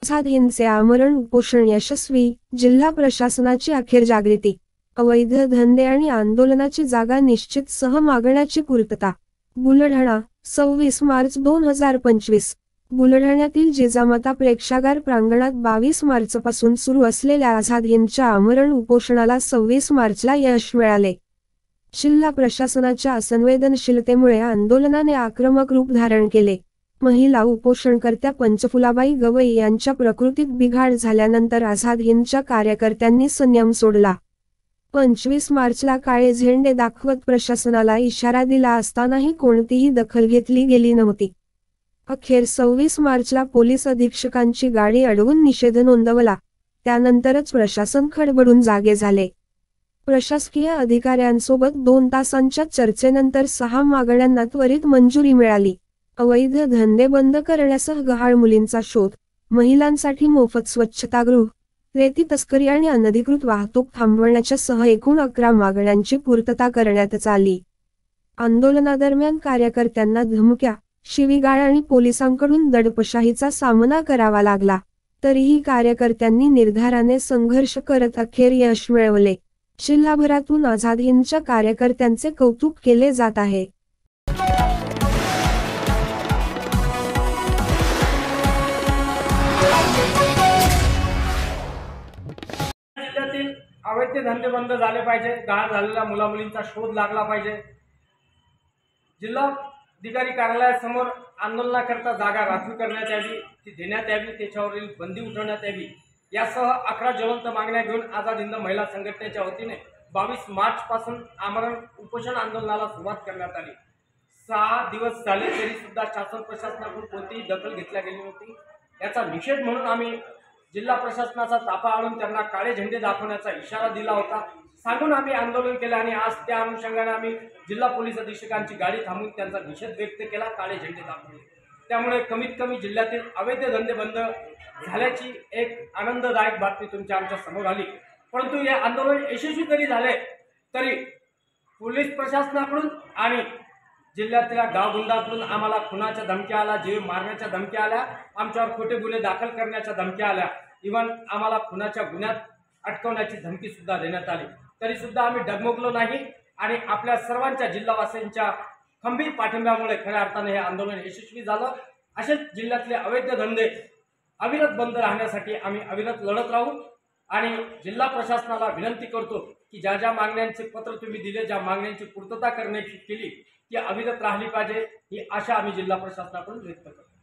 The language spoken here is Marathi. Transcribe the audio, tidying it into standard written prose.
आझाद हिंदचे आमरण उपोषण यशस्वी, जिल्हा प्रशासनाची अखेर जागृती. अवैध धंदे आणि आंदोलनाची जागा निश्चित सह मागण्याची पूर्तता. बुलढाणा, 26 मार्च 2025. बुलढाण्यातील जिजामाता प्रेक्षागार प्रांगणात 22 मार्चपासून सुरू असलेल्या आझाद हिंदच्या आमरण उपोषणाला 26 मार्चला यश मिळाले. जिल्हा प्रशासनाच्या असंवेदनशीलतेमुळे आंदोलनाने आक्रमक रूप धारण केले. महिला उपोषणकर्त्या पंचफुलाबाई गवई यांच्या प्रकृतीत बिघाड झाल्यानंतर आझाद हिंदच्या कार्यकर्त्यांनी संयम सोडला. 25 मार्चला काळे झेंडे दाखवत प्रशासनाला इशारा दिला असतानाही कोणतीही दखल घेतली गेली नव्हती. अखेर 26 मार्चला पोलीस अधीक्षकांची गाडी अडवून निषेध नोंदवला. त्यानंतरच प्रशासन खडबडून जागे झाले. प्रशासकीय अधिकाऱ्यांसोबत 2 तासांच्या चर्चेनंतर 6 मागण्यांना त्वरित मंजुरी मिळाली. अवैध धंदे बंद करण्यासह गहाळ मुलींचा शोध, महिलांसाठी मोफत स्वच्छतागृह, रेती तस्करी आणि अनधिकृत वाहतूक थांबवण्याच्या सह एकूण 11 मागण्यांची पूर्तता करण्यात आली. आंदोलनादरम्यान कार्यकर्त्यांना धमक्या, शिवीगाळ आणि पोलिसांकडून दडपशाहीचा सामना करावा लागला. तरीही कार्यकर्त्यांनी निर्धाराने संघर्ष करत अखेर यश मिळवले. जिल्हाभरातून आझाद हिंदच्या कार्यकर्त्यांचे कौतुक केले जात आहे. जिल्ह्यातील अवैध धंदे बंद झाले पाहिजे. गहाळ झालेल्या मुलामुलींचा शोध लागला पाहिजे. जिल्हाधिकारी कार्यालयासमोर आंदोलनाकरता जागा राखीव करण्यात यावी, ती देण्यात यावी, त्याच्यावरील बंदी उठवण्यात यावी यासह 11 ज्वलंत मागण्या घेऊन आझाद हिंद महिला संघटनेच्या वतीने 22 मार्च पासून आमरण उपोषण आंदोलनाला सुरुवात करण्यात आली. 6 दिवस झाले तरी सुद्धा शासन प्रशासनाकडून कोणतीही दखल घेतली गेली नव्हती. याचा निषेध म्हणून आम्ही जिल्हा प्रशासनाचा ताफा आणून त्यांना काळे झेंडे दाखवण्याचा इशारा दिला होता. सांगून आम्ही आंदोलन केलं आणि आज त्या अनुषंगाने आम्ही जिल्हा पोलीस अधीक्षकांची गाडी थांबवून त्यांचा निषेध व्यक्त केला, काळे झेंडे दाखवले. त्यामुळे कमीत कमी जिल्ह्यातील अवैध धंदे बंद झाल्याची एक आनंददायक बातमी आमच्या समोर आली. परंतु हे आंदोलन यशस्वी जरी झाले तरी पोलीस प्रशासनाकडून आणि जिल्ह्यातल्या गावगुंडाकडून आम्हाला खुनाच्या धमक्या आल्या, जीव मारण्याच्या धमक्या आल्या, आमच्यावर खोटे गुन्हे दाखल करण्याच्या धमक्या आल्या, इव्हन आम्हाला खुनाच्या गुन्ह्यात अटकवण्याची धमकी सुद्धा देण्यात आली. तरी सुद्धा आम्ही डगमगलो नाही आणि आपल्या सर्वांच्या जिल्हावासीयांच्या खंबीर पाठिंब्यामुळे खऱ्या अर्थाने हे आंदोलन यशस्वी झालं. असेच जिल्ह्यातले अवैध धंदे अविरत बंद राहण्यासाठी आम्ही अविरत लढत राहू आणि जिल्हा प्रशासनाला विनंती करतो की ज्या ज्या मागण्यांचे पत्र तुम्ही दिले, ज्या मागण्यांची पूर्तता करण्याची केली ती अविरत राहिली पाहिजे, ही आशा आम्ही जिल्हा प्रशासनाकडून व्यक्त करतो.